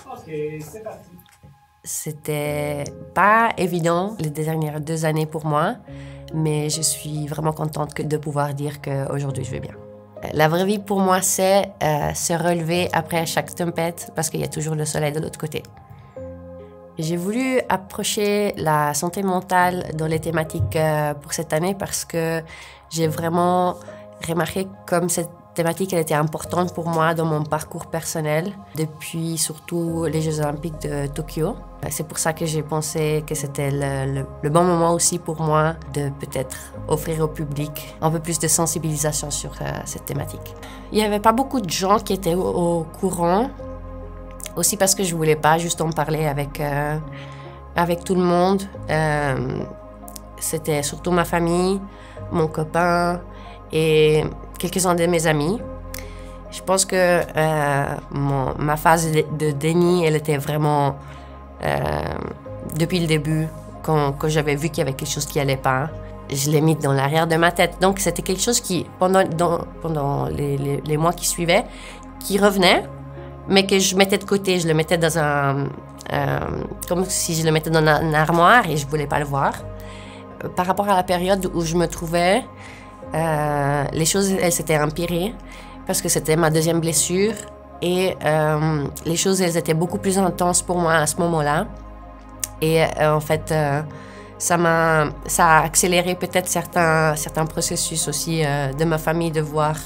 Ok, c'est parti. C'était pas évident les dernières 2 années pour moi, mais je suis vraiment contente de pouvoir dire qu'aujourd'hui je vais bien. La vraie vie pour moi, c'est se relever après chaque tempête parce qu'il y a toujours le soleil de l'autre côté. J'ai voulu approcher la santé mentale dans les thématiques pour cette année parce que j'ai vraiment remarqué comme cette thématique elle était importante pour moi dans mon parcours personnel depuis surtout les Jeux Olympiques de Tokyo. C'est pour ça que j'ai pensé que c'était le bon moment aussi pour moi de peut-être offrir au public un peu plus de sensibilisation sur cette thématique. Il n'y avait pas beaucoup de gens qui étaient au courant. Aussi parce que je voulais pas juste en parler avec tout le monde. C'était surtout ma famille, mon copain et quelques-uns de mes amis. Je pense que ma phase de déni, elle était vraiment depuis le début, quand j'avais vu qu'il y avait quelque chose qui allait pas. Je l'ai mis dans l'arrière de ma tête. Donc c'était quelque chose qui, pendant les mois qui suivaient, qui revenait, mais que je mettais de côté. Je le mettais dans comme si je le mettais dans une armoire et je voulais pas le voir. Par rapport à la période où je me trouvais, les choses, elles s'étaient empirées parce que c'était ma deuxième blessure et les choses, elles étaient beaucoup plus intenses pour moi à ce moment-là. Et en fait, ça a accéléré peut-être certains processus aussi de ma famille de voir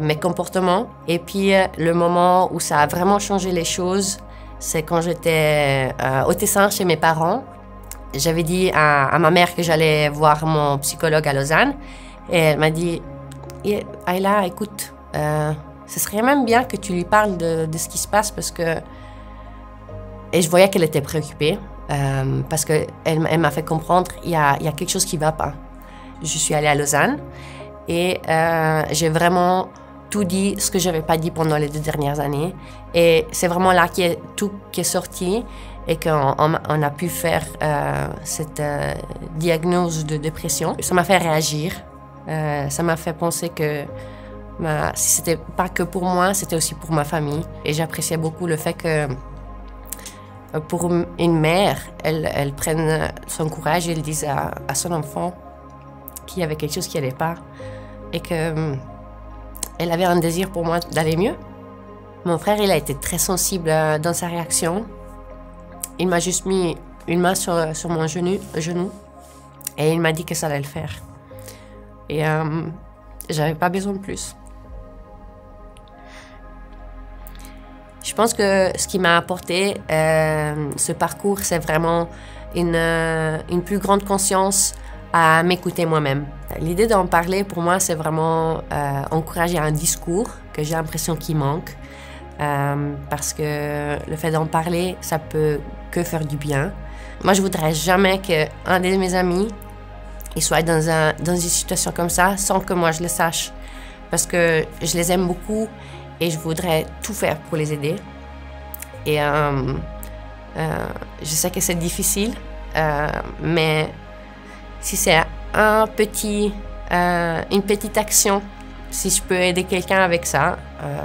mes comportements. Et puis, le moment où ça a vraiment changé les choses, c'est quand j'étais au Tessin chez mes parents. J'avais dit à ma mère que j'allais voir mon psychologue à Lausanne. Et elle m'a dit, Ayla, écoute, ce serait même bien que tu lui parles de ce qui se passe parce que... Et je voyais qu'elle était préoccupée parce qu'elle m'a fait comprendre qu'il y a quelque chose qui ne va pas. Je suis allée à Lausanne. Et j'ai vraiment tout dit, ce que je n'avais pas dit pendant les 2 dernières années. Et c'est vraiment là tout qui est sorti et qu'on a pu faire cette diagnose de dépression. Ça m'a fait réagir. Ça m'a fait penser que si ce n'était pas que pour moi, c'était aussi pour ma famille. Et j'appréciais beaucoup le fait que pour une mère, elle prenne son courage et elle dise à son enfant qu'il y avait quelque chose qui n'allait pas et qu'elle avait un désir pour moi d'aller mieux. Mon frère, il a été très sensible dans sa réaction. Il m'a juste mis une main sur mon genou et il m'a dit que ça allait le faire. Et j'avais pas besoin de plus. Je pense que ce qui m'a apporté ce parcours, c'est vraiment une plus grande conscience à m'écouter moi-même. L'idée d'en parler, pour moi, c'est vraiment encourager un discours que j'ai l'impression qu'il manque. Parce que le fait d'en parler, ça peut que faire du bien. Moi, je voudrais jamais qu'un de mes amis il soit dans une situation comme ça sans que moi je le sache. Parce que je les aime beaucoup et je voudrais tout faire pour les aider. Et je sais que c'est difficile, mais si c'est une petite action, si je peux aider quelqu'un avec ça,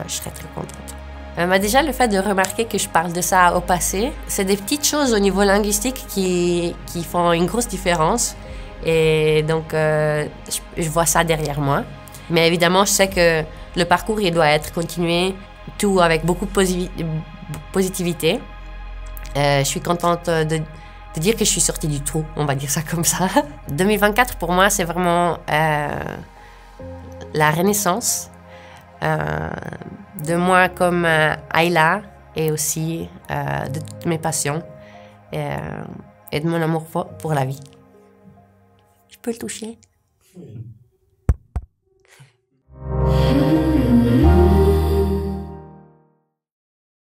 je serais très contente. Déjà, le fait de remarquer que je parle de ça au passé, c'est des petites choses au niveau linguistique qui font une grosse différence. Et donc, je vois ça derrière moi. Mais évidemment, je sais que le parcours, il doit être continué, tout avec beaucoup de positivité. Je suis contente de dire que je suis sortie du trou, on va dire ça comme ça. 2024, pour moi, c'est vraiment la renaissance de moi comme Ayla et aussi de toutes mes passions et de mon amour pour la vie. Je peux le toucher? Oui.